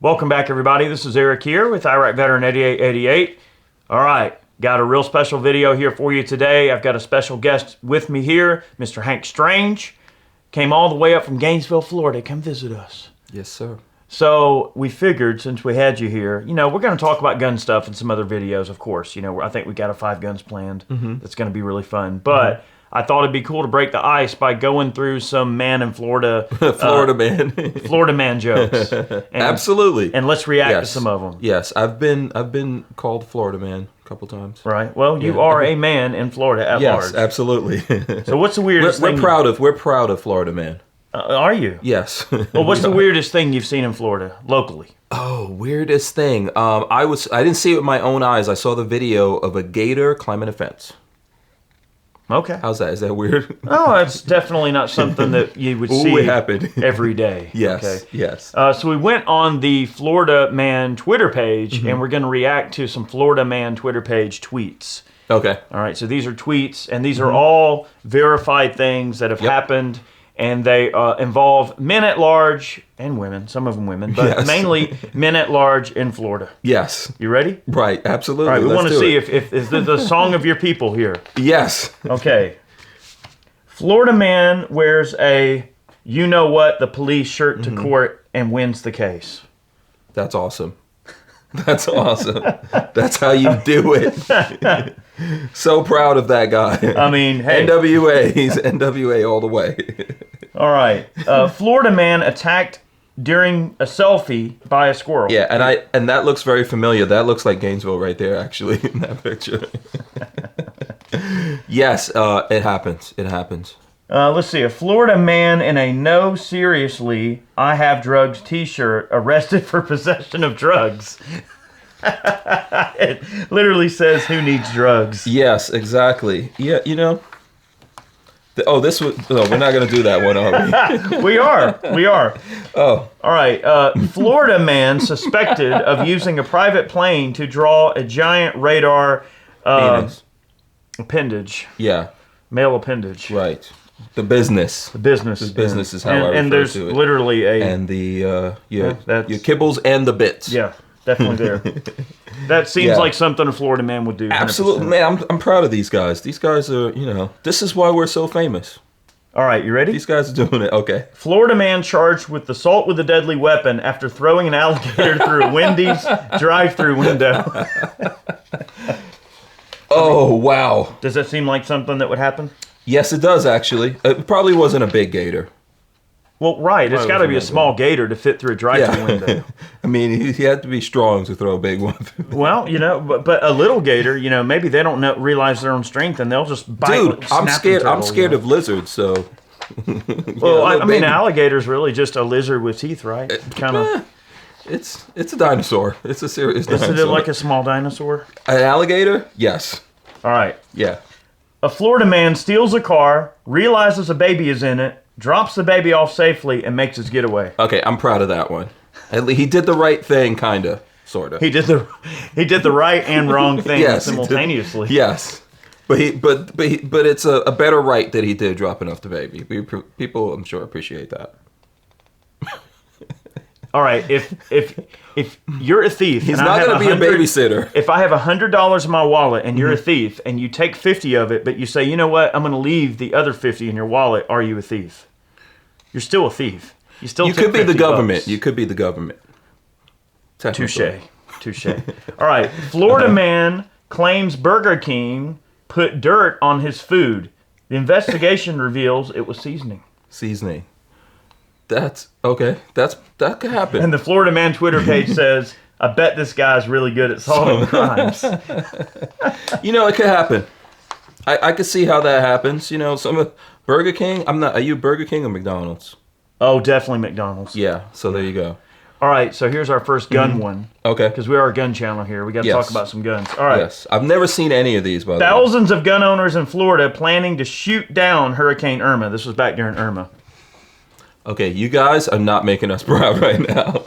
Welcome back, everybody. This is Eric here with Iraq Veteran 8888. All right, got a real special video here for you today. I've got a special guest with me here, Mr. Hank Strange. Came all the way up from Gainesville, Florida. Come visit us. Yes, sir. So we figured, since we had you here, we're going to talk about gun stuff in some other videos, of course. I think we got a 5 guns planned. That's going to be really fun. But I thought it'd be cool to break the ice by going through some man in Florida. Florida man jokes. Absolutely. And let's react to some of them. Yes, I've been called Florida man a couple times. Right. Well, you are a man in Florida at large. Yes, absolutely. So what's the weirdest thing? We're proud of Florida man. Are you? Yes. Well, what's the weirdest thing you've seen in Florida locally? Oh, weirdest thing. I didn't see it with my own eyes. I saw the video of a gator climbing a fence. Okay. How's that? Is that weird? Oh, it's definitely not something that you would see every day. Yes. Okay. Yes. So we went on the Florida Man Twitter page, and we're going to react to some Florida Man Twitter page tweets. Okay. All right. So these are tweets, and these are all verified things that have happened. And they involve men at large and women, some of them women, but mainly men at large in Florida. Yes. You ready? Right, absolutely. All right, we want to see if the song of your people here. Yes. Okay. Florida man wears a the police shirt to court and wins the case. That's awesome. That's awesome. That's how you do it. So proud of that guy. I mean, hey. NWA. He's NWA all the way. All right. Florida man attacked during a selfie by a squirrel. Yeah, and that looks very familiar. That looks like Gainesville right there, actually, in that picture. Yes, it happens. It happens. Let's see. A Florida man in a "No, seriously, I have drugs" t-shirt arrested for possession of drugs. It literally says, "Who needs drugs?" Yes, exactly. Yeah, we're not going to do that one, are we? We are. Oh. All right. Florida man suspected of using a private plane to draw a giant radar appendage. Yeah. Male appendage. Right. The business. The business. The business is how I refer to it. And there's literally a... And the, your kibbles and the bits. Yeah, definitely there. That seems like something a Florida man would do. 100%. Absolutely. Man, I'm proud of these guys. These guys are, this is why we're so famous. All right, you ready? These guys are doing it. Okay. Florida man charged with assault with a deadly weapon after throwing an alligator through a Wendy's drive-through window. Oh, wow. Does that seem like something that would happen? Yes, it does, actually. It probably wasn't a big gator. Well, right. It's got to be a small gator to fit through a drive-through window. I mean, he had to be strong to throw a big one. Well, but a little gator, maybe they don't realize their own strength, and they'll just bite. Dude, I'm scared of lizards, so... Well, I mean, alligator's really just a lizard with teeth, right? Kind of. It's a dinosaur. It's a serious dinosaur. Is it like a small dinosaur? An alligator? Yes. All right. Yeah. A Florida man steals a car, realizes a baby is in it, drops the baby off safely, and makes his getaway. Okay, I'm proud of that one. He did the right thing, kind of, sort of. He did the right and wrong thing simultaneously. Yes. But it's a better right that he did dropping off the baby. People, I'm sure, appreciate that. All right, if you're a thief, he's not going to be a babysitter. If I have $100 in my wallet and you're a thief and you take 50 of it, but you say, you know what, I'm going to leave the other 50 in your wallet, are you a thief? You're still a thief. You could be the government. You could be the government. Touche. All right, Florida man claims Burger King put dirt on his food. The investigation reveals it was seasoning. Seasoning. That's okay. That could happen. And the Florida Man Twitter page says, "I bet this guy's really good at solving crimes." It could happen. I could see how that happens. Some of Burger King. Are you Burger King or McDonald's? Oh, definitely McDonald's. Yeah. So there you go. All right. So here's our first gun one. Okay. Because we are a gun channel here. We got to talk about some guns. All right. Yes. I've never seen any of these, by the way. Thousands of gun owners in Florida planning to shoot down Hurricane Irma. This was back during Irma. Okay, you guys are not making us proud right now.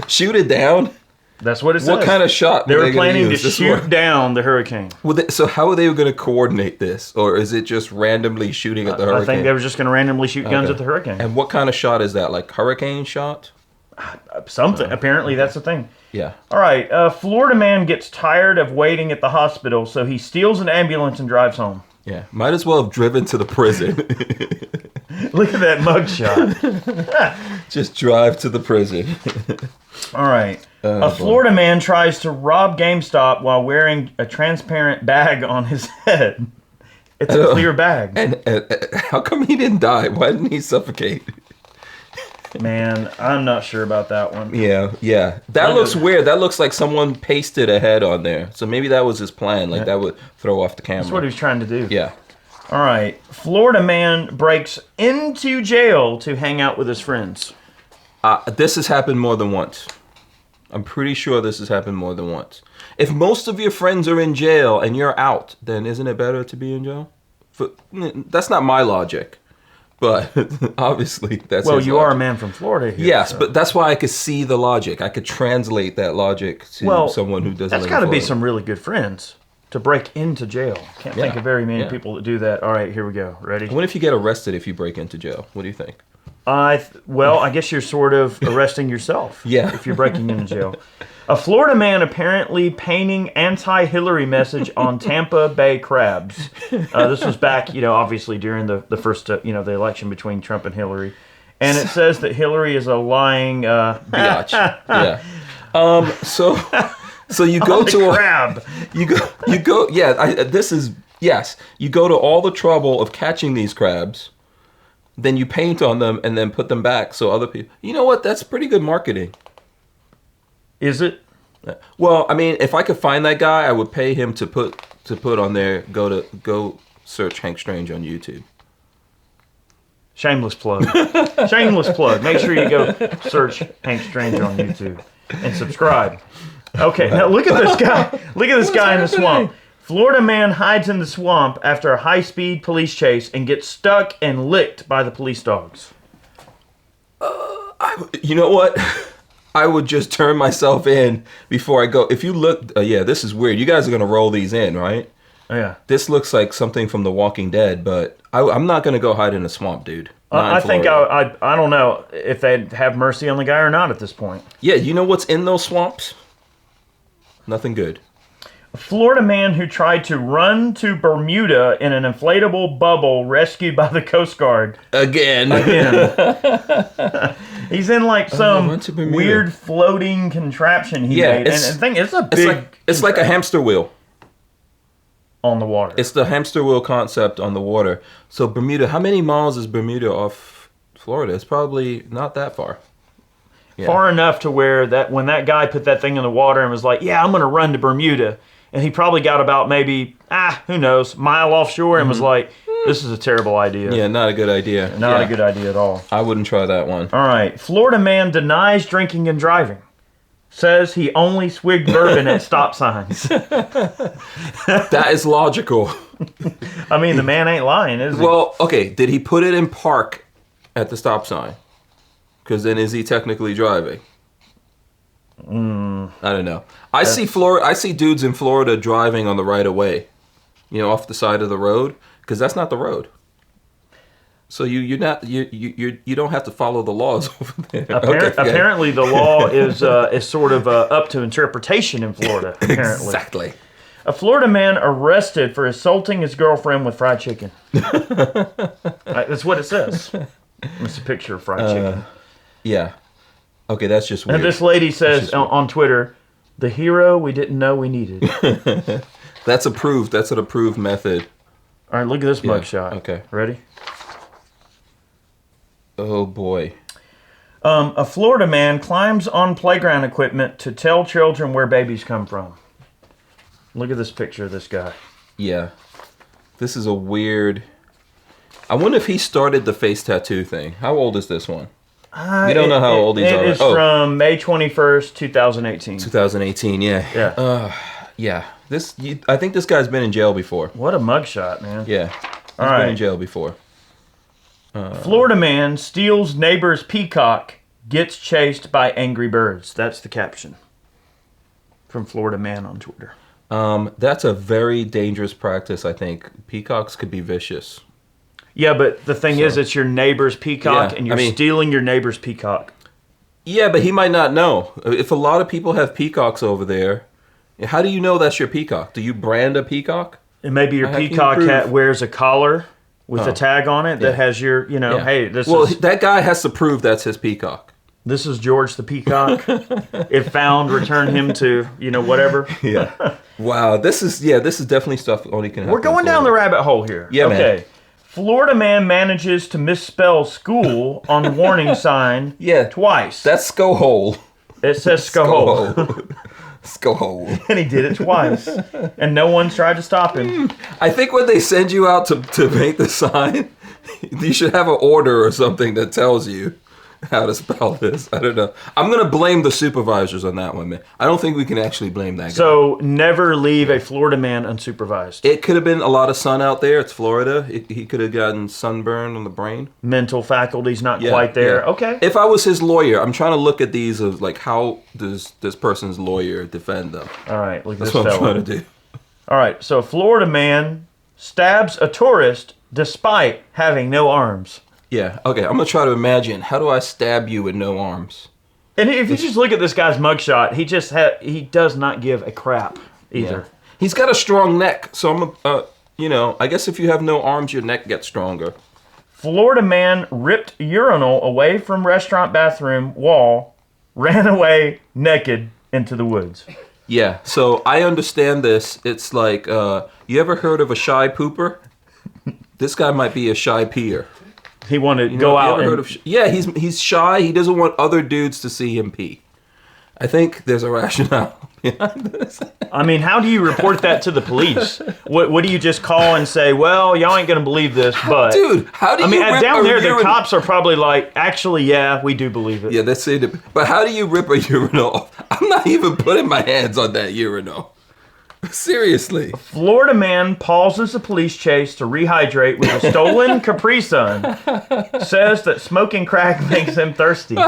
Shoot it down? That's what it says. What kind of shot they were planning to shoot down the hurricane. So how are they going to coordinate this? Or is it just randomly shooting at the hurricane? I think they were just going to randomly shoot guns at the hurricane. And what kind of shot is that? Like hurricane shot? Something. Apparently, that's the thing. Yeah. All right. Florida man gets tired of waiting at the hospital, so he steals an ambulance and drives home. Yeah. Might as well have driven to the prison. Look at that mugshot. Just drive to the prison. All right. A Florida man tries to rob GameStop while wearing a transparent bag on his head. It's a clear bag. And how come he didn't die? Why didn't he suffocate? Man, I'm not sure about that one. Yeah. That looks weird. That looks like someone pasted a head on there. So maybe that was his plan. Like that would throw off the camera. That's what he was trying to do. Yeah. All right. Florida man breaks into jail to hang out with his friends. This has happened more than once. I'm pretty sure this has happened more than once. If most of your friends are in jail and you're out, then isn't it better to be in jail? That's not my logic. But obviously that's well, his you logic. are a man from Florida here. Yes, so. but that's why I could see the logic. I could translate that logic to someone who doesn't. That's got to be some really good friends to break into jail. Can't think of very many people that do that. All right, here we go. Ready? What if you get arrested if you break into jail? What do you think? Well, I guess you're sort of arresting yourself. Yeah. If you're breaking into jail. A Florida man apparently painting anti-Hillary message on Tampa Bay crabs. This was back, obviously during the first, the election between Trump and Hillary. And it says that Hillary is a lying... biatch. Yeah. So you go to a crab. You go. Yeah. You go to all the trouble of catching these crabs. Then you paint on them and then put them back so other people... You know what? That's pretty good marketing. Is it? Well, I mean, if I could find that guy, I would pay him to put on there. Go search Hank Strange on YouTube. Shameless plug. Shameless plug. Make sure you go search Hank Strange on YouTube and subscribe. Okay, now look at this guy. Look at this guy in the swamp. Florida man hides in the swamp after a high-speed police chase and gets stuck and licked by the police dogs. You know what? I would just turn myself in before I go. If you look, this is weird. You guys are going to roll these in, right? Yeah. This looks like something from The Walking Dead, but I'm not going to go hide in a swamp, dude. I think I don't know if they'd have mercy on the guy or not at this point. Yeah, you know what's in those swamps? Nothing good. A Florida man who tried to run to Bermuda in an inflatable bubble rescued by the Coast Guard. Again. He's in like some weird floating contraption he made. And the thing, it's like a hamster wheel. On the water. It's the hamster wheel concept on the water. So Bermuda, how many miles is Bermuda off Florida? It's probably not that far. Yeah. Far enough to where that when that guy put that thing in the water and was like, yeah, I'm going to run to Bermuda. And he probably got about maybe, who knows, mile offshore and was like, this is a terrible idea. Yeah, not a good idea. Not a good idea at all. I wouldn't try that one. All right. Florida man denies drinking and driving. Says he only swigged bourbon at stop signs. That is logical. I mean, the man ain't lying, is he? Well, okay, did he put it in park at the stop sign? Because then is he technically driving? I don't know. I see dudes in Florida driving on the right of way, off the side of the road, because that's not the road. So you don't have to follow the laws over there. Apparently, the law is sort of up to interpretation in Florida. Apparently, exactly. A Florida man arrested for assaulting his girlfriend with fried chicken. That's what it says. It's a picture of fried chicken. Yeah. Okay, that's just weird. And this lady says on Twitter, "The hero we didn't know we needed." That's approved. That's an approved method. All right, look at this mugshot. Okay. Ready? Oh, boy. A Florida man climbs on playground equipment to tell children where babies come from. Look at this picture of this guy. Yeah. This is a weird... I wonder if he started the face tattoo thing. How old is this one? We don't know how old these are. It's from May 21st, 2018. 2018, yeah. Yeah. Yeah. I think this guy's been in jail before. What a mugshot, man. Yeah. He's been in jail before. Florida man steals neighbor's peacock, gets chased by angry birds. That's the caption from Florida man on Twitter. That's a very dangerous practice, I think. Peacocks could be vicious. Yeah, but the thing is, it's your neighbor's peacock, and you're stealing your neighbor's peacock. Yeah, but he might not know. If a lot of people have peacocks over there, how do you know that's your peacock? Do you brand a peacock? And maybe your How can you peacock prove- hat wears a collar with a tag on it that has your, Yeah. hey, this Well, is that guy has to prove that's his peacock. this is George the peacock. If found, return him to, whatever. Yeah. Wow. This is definitely stuff only can happen. We're going down the rabbit hole here. Yeah, man. Okay. Florida man manages to misspell school on warning sign twice. That's Skohole. It says Skohole. Skohole. And he did it twice. And no one's tried to stop him. I think when they send you out to make the sign, you should have an order or something that tells you how to spell this. I don't know. I'm going to blame the supervisors on that one, man. I don't think we can actually blame that guy. So never leave a Florida man unsupervised. It could have been a lot of sun out there. It's Florida. He could have gotten sunburn on the brain. Mental faculty's not quite there. Yeah. Okay. If I was his lawyer, I'm trying to look at these of like how does this person's lawyer defend them. All right. Look at That's this what I'm fella. trying to do. All right. So a Florida man stabs a tourist despite having no arms. Yeah. Okay. I'm gonna try to imagine. How do I stab you with no arms? And if you just look at this guy's mugshot, he does not give a crap either. Yeah. He's got a strong neck, so I guess if you have no arms, your neck gets stronger. Florida man ripped urinal away from restaurant bathroom wall, ran away naked into the woods. Yeah. So I understand this. It's like you ever heard of a shy pooper? This guy might be a shy peer. He wanted to go out and... he's shy. He doesn't want other dudes to see him pee. I think there's a rationale behind this. I mean, how do you report that to the police? What do you just call and say, well, y'all ain't going to believe this, but... Dude, how do you rip down a there, the urinal? cops are probably like, actually, yeah, we do believe it. Yeah, that's it. But how do you rip a urinal off? I'm not even putting my hands on that urinal. Seriously. Florida man pauses a police chase to rehydrate with a stolen Capri Sun. Says that smoking crack makes him thirsty. Wait,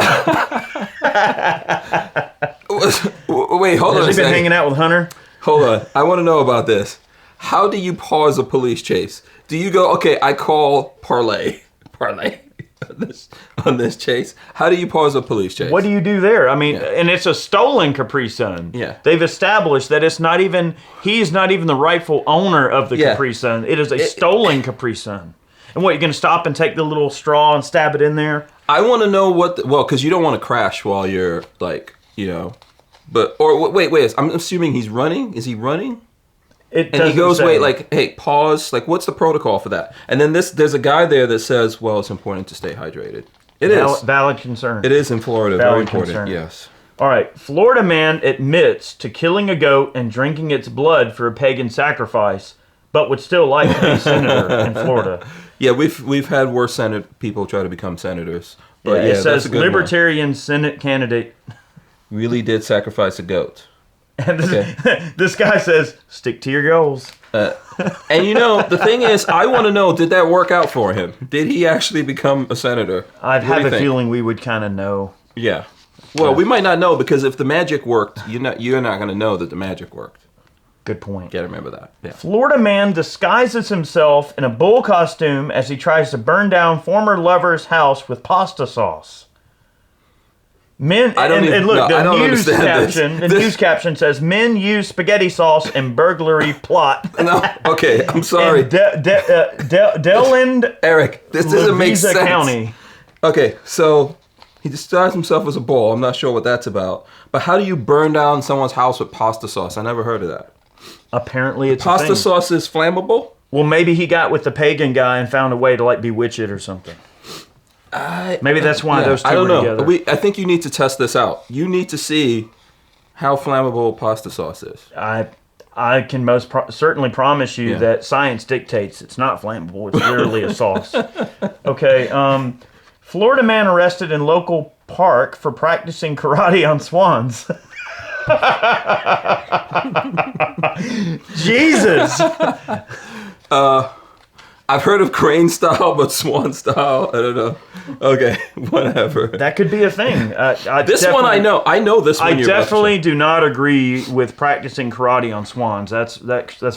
hold on a Has he been second. hanging out with Hunter? Hold on. I want to know about this. How do you pause a police chase? Do you go, okay, I call Parlay on this chase? How do you pause a police chase? What do you do there? I mean, and it's a stolen Capri Sun. Yeah. They've established that he's not even the rightful owner of the Capri Sun. It is a stolen Capri Sun. And what, you're going to stop and take the little straw and stab it in there? I want to know because you don't want to crash while you're wait, I'm assuming he's running. Is he running? It And he goes, say. hey, pause. Like, what's the protocol for that? And then there's a guy there that says, well, it's important to stay hydrated. It is. Valid concern. It is in Florida. Very Valid important. concern. Yes. All right. Florida man admits to killing a goat and drinking its blood for a pagan sacrifice, but would still like to be senator in Florida. Yeah, we've had worse people try to become senators. But it that's says a good one. Libertarian Senate candidate. Really did sacrifice a goat. And this guy says, stick to your goals. And the thing is, I want to know, did that work out for him? Did he actually become a senator? I What do have you a think? feeling we would kind of know. Yeah. Well, we might not know because if the magic worked, you're not going to know that the magic worked. Good point. Gotta remember that. Yeah. Florida man disguises himself in a bull costume as he tries to burn down former lover's house with pasta sauce. Men, I don't The news caption says, men use spaghetti sauce in burglary plot. No, okay, I'm sorry. In Deland, Eric, this doesn't make Louisa sense. County. Okay, so he disguised himself as a bull. I'm not sure what that's about. But how do you burn down someone's house with pasta sauce? I never heard of that. Apparently it's a Pasta thing. sauce is flammable? Well, maybe he got with the pagan guy and found a way to bewitch it or something. Maybe that's why those two I don't were know. together. I think you need to test this out. You need to see how flammable pasta sauce is. I can certainly promise you that science dictates it's not flammable. It's literally a sauce. Okay. Florida man arrested in local park for practicing karate on swans. Jesus. I've heard of crane style, but swan style, I don't know. Okay, whatever. That could be a thing. This one I know. I know this one. I definitely do not agree with practicing karate on swans. That's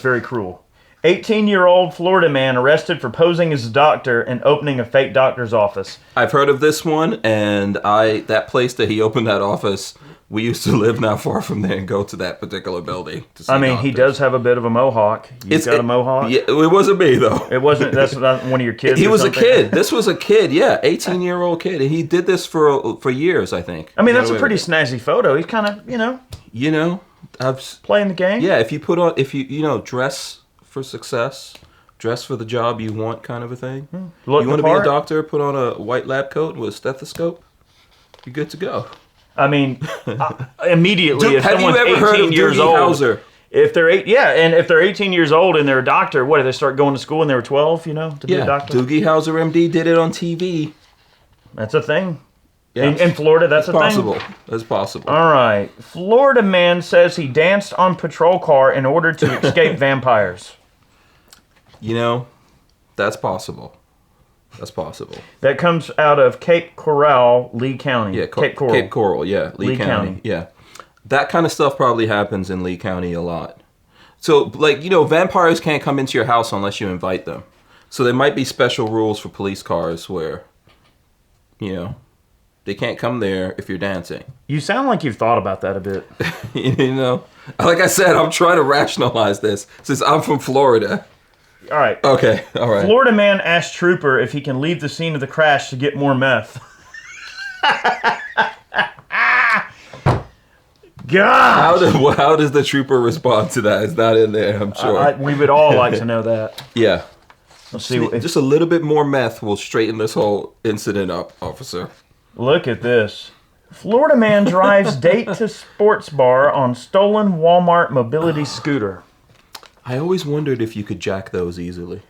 very cruel. 18-year-old Florida man arrested for posing as a doctor and opening a fake doctor's office. I've heard of this one, and that place that he opened that office, we used to live not far from there and go to that particular building to see doctors. He does have a bit of a mohawk. You've got a mohawk? Yeah, it wasn't me, though. It wasn't, that's not one of your kids? He was a kid. This was a kid, yeah, 18-year-old kid. And he did this for years, I think. That's a pretty snazzy photo. He's kind of, playing the game. Yeah, if you dress for success, dress for the job you want, kind of a thing. Look, you want to be a doctor, put on a white lab coat with a stethoscope, you're good to go. Immediately, if have you someone's ever 18 heard of years Doogie old, Howser? if they're 18 years old and they're a doctor, what, do they start going to school when they were 12, to be a doctor? Doogie Howser, MD, did it on TV. That's a thing. Yeah. In Florida, that's a possible. thing? That's possible. All right. Florida man says he danced on patrol car in order to escape vampires. That's possible. That's possible. That comes out of Cape Coral, Lee County. Yeah, Cape Coral. Cape Coral, yeah. Lee County. Yeah. That kind of stuff probably happens in Lee County a lot. So, vampires can't come into your house unless you invite them. So there might be special rules for police cars where, they can't come there if you're dancing. You sound like you've thought about that a bit. Like I said, I'm trying to rationalize this since I'm from Florida. All right. Okay, all right. Florida man asked trooper if he can leave the scene of the crash to get more meth. God! How does the trooper respond to that? It's not in there, I'm sure. We would all like to know that. Yeah. Let's see. Just a little bit more meth will straighten this whole incident up, officer. Look at this. Florida man drives date to sports bar on stolen Walmart mobility scooter. I always wondered if you could jack those easily.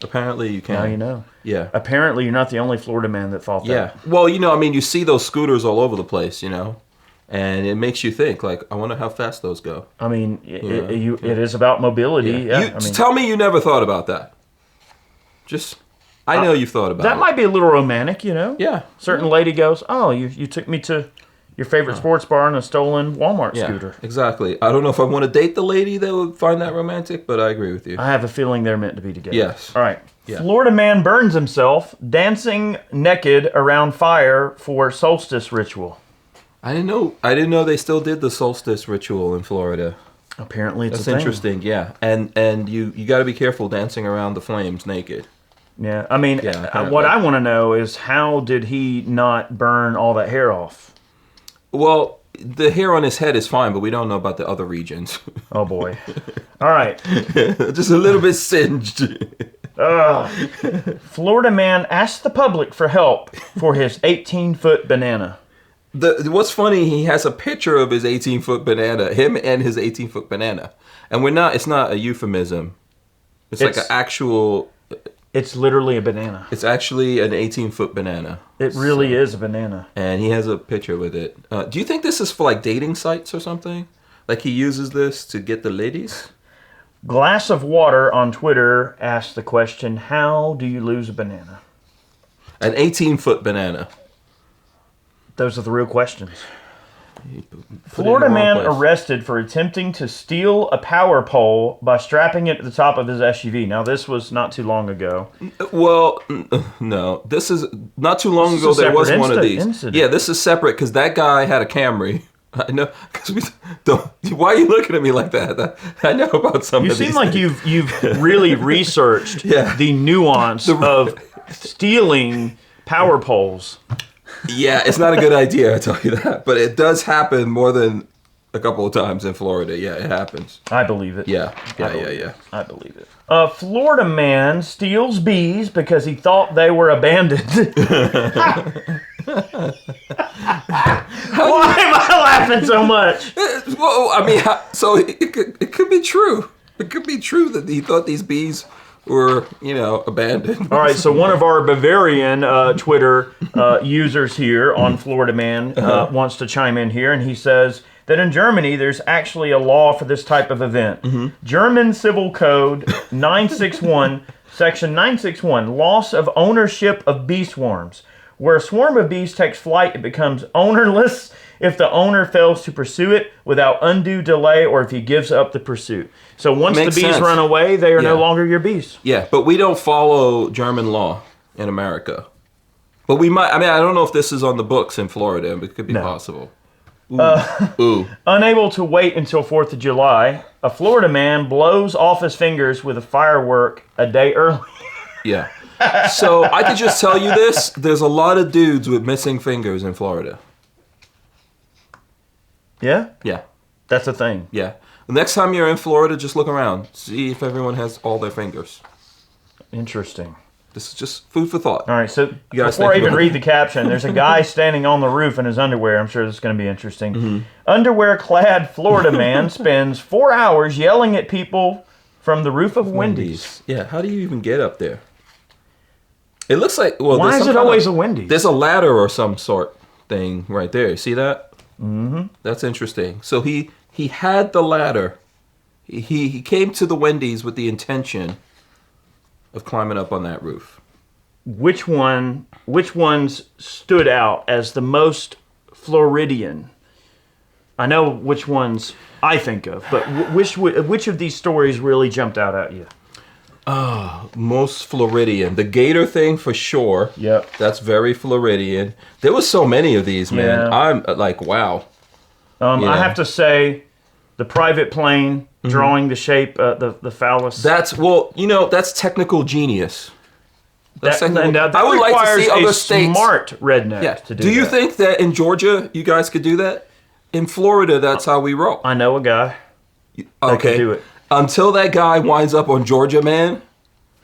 Apparently you can. Now you know. Yeah. Apparently you're not the only Florida man that thought that. Yeah. Well, you see those scooters all over the place, and it makes you think, I wonder how fast those go. It is about mobility. Yeah. Tell me you never thought about that. I know you've thought about that. That might be a little romantic, Yeah. Certain lady goes, oh, you took me to your favorite sports bar on a stolen Walmart scooter. Exactly. I don't know if I want to date the lady that would find that romantic, but I agree with you. I have a feeling they're meant to be together. Yes. All right. Yeah. Florida man burns himself dancing naked around fire for solstice ritual. I didn't know they still did the solstice ritual in Florida. Apparently it's That's a thing. interesting, yeah. And you got to be careful dancing around the flames naked. Yeah. What I want to know is how did he not burn all that hair off? Well, the hair on his head is fine, but we don't know about the other regions. Oh, boy. All right. Just a little bit singed. Florida man asked the public for help for his 18-foot banana. What's funny, he has a picture of his 18-foot banana, him and his 18-foot banana. And it's not a euphemism. It's like an actual... It's literally a banana. It's actually an 18-foot banana. It really is a banana. And he has a picture with it. Do you think this is for dating sites or something? Like he uses this to get the ladies? Glass of Water on Twitter asked the question, how do you lose a banana? An 18-foot banana. Those are the real questions. Florida man arrested for attempting to steal a power pole by strapping it to the top of his SUV. Now, this was not too long ago. Well, no. This is not too long ago. There was one of these. Incident. Yeah, this is separate because that guy had a Camry. I know. Why are you looking at me like that? I know about some of these. You seem like you've really researched the nuance of stealing power poles. Yeah, it's not a good idea, I tell you that. But it does happen more than a couple of times in Florida. Yeah, it happens. I believe it. Yeah. I believe it. A Florida man steals bees because he thought they were abandoned. Why am I laughing so much? Well, so it could be true. It could be true that he thought these bees were, abandoned. All right, so one of our Bavarian Twitter users here on Florida Man wants to chime in here, and he says that in Germany there's actually a law for this type of event. Mm-hmm. German Civil Code 961, Section 961, loss of ownership of bee swarms. Where a swarm of bees takes flight, it becomes ownerless. if the owner fails to pursue it without undue delay or if he gives up the pursuit. So once Makes the bees sense. run away, they are no Yeah. longer your bees. Yeah, but we don't follow German law in America. But we might. I mean, I don't know if this is on the books in Florida, but it could be possible. Ooh. Unable to wait until 4th of July, a Florida man blows off his fingers with a firework a day early. Yeah. So I could just tell you this: there's a lot of dudes with missing fingers in Florida. Yeah? Yeah. That's a thing. Yeah. The next time you're in Florida, just look around. See if everyone has all their fingers. Interesting. This is just food for thought. All right, so guys before I think even about read the caption, there's a guy standing on the roof in his underwear. I'm sure this is going to be interesting. Mm-hmm. Underwear-clad Florida man spends 4 hours yelling at people from the roof of Wendy's. Yeah, how do you even get up there? It looks like... Well, Why is it always a Wendy's? There's a ladder or some sort thing right there. You see that? Mm-hmm. That's interesting. So he had the ladder. He came to the Wendy's with the intention of climbing up on that roof. Which ones stood out as the most Floridian? I know which ones I think of, but which of these stories really jumped out at you? Most Floridian. The gator thing for sure. Yep. That's very Floridian. There was so many of these, man. Yeah. I'm like, wow. I have to say, the private plane drawing the shape, the phallus. That's technical genius. That's technical. That I would like to see requires other a states. smart redneck Yeah. to do Do you that. think that in Georgia you guys could do that? In Florida, that's how we roll. I know a guy that Okay. could do it. Until that guy winds up on Georgia, man,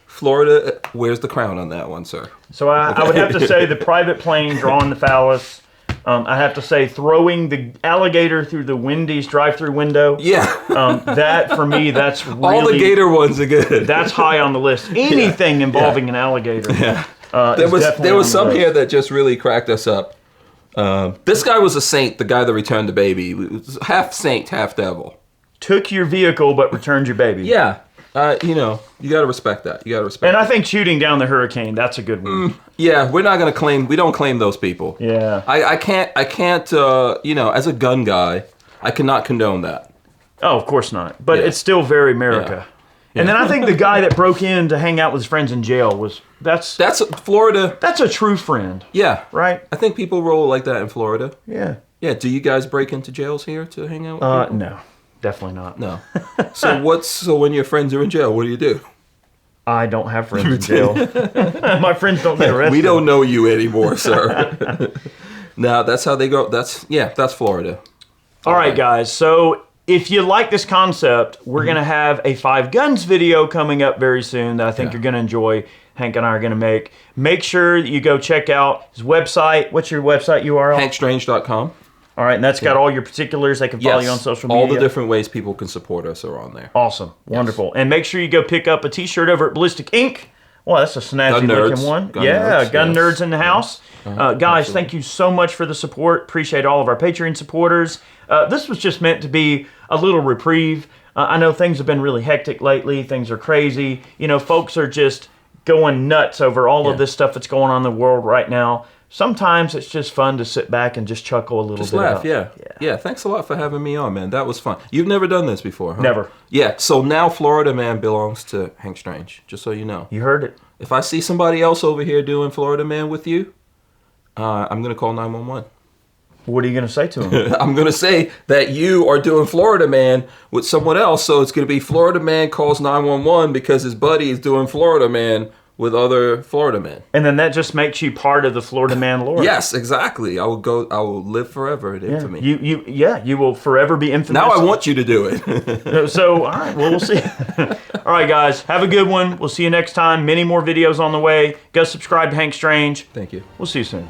Florida wears the crown on that one, sir. So I would have to say the private plane drawing the phallus. I have to say throwing the alligator through the Wendy's drive-through window. Yeah. That for me, that's really All the gator ones are good. That's high on the list. Anything involving an alligator. Yeah. There There was some here that just really cracked us up. This guy was a saint, the guy that returned the baby. He was half saint, half devil. Took your vehicle but returned your baby. Yeah. You got to respect that. You got to respect And that. I think shooting down the hurricane, that's a good one. Yeah, we're not going to claim, we don't claim those people. Yeah. I can't, as a gun guy, I cannot condone that. Oh, of course not. But Yeah. it's still very America. And then I think the guy that broke in to hang out with his friends in jail that's Florida. a true friend, Yeah. right? I think people roll like that in Florida. Yeah. Yeah. Do you guys break into jails here to hang out with people? No, definitely not. No. So when your friends are in jail, what do you do? I don't have friends in jail. My friends don't get arrested. We don't know you anymore, sir. No, that's how they go. That's Florida. All right, guys. So if you like this concept, we're going to have a 5 guns video coming up very soon that I think you're going to enjoy. Hank and I are going to make. Make sure that you go check out his website. What's your website URL? HankStrange.com. All right, and that's got all your particulars. They can follow you on social media. All the different ways people can support us are on there. Awesome. Wonderful. And make sure you go pick up a t-shirt over at Ballistic Ink. Well, that's a snazzy looking one. Gun nerds in the house. Guys, thank you so much for the support. Appreciate all of our Patreon supporters. This was just meant to be a little reprieve. I know things have been really hectic lately. Things are crazy. Folks are just going nuts over all of this stuff that's going on in the world right now. Sometimes it's just fun to sit back and just chuckle a little bit. Just laugh, out. yeah. Thanks a lot for having me on, man. That was fun. You've never done this before, huh? Never. Yeah, so now Florida Man belongs to Hank Strange, just so you know. You heard it. If I see somebody else over here doing Florida Man with you, I'm going to call 911. What are you going to say to him? I'm going to say that you are doing Florida Man with someone else, so it's going to be Florida Man calls 911 because his buddy is doing Florida Man with other Florida men. And then that just makes you part of the Florida Man lore. Yes, exactly. I will live forever in infamy. You will forever be infamous. Now I want you to do it. So, all right, well, we'll see. All right, guys, have a good one. We'll see you next time. Many more videos on the way. Go subscribe to Hank Strange. Thank you. We'll see you soon.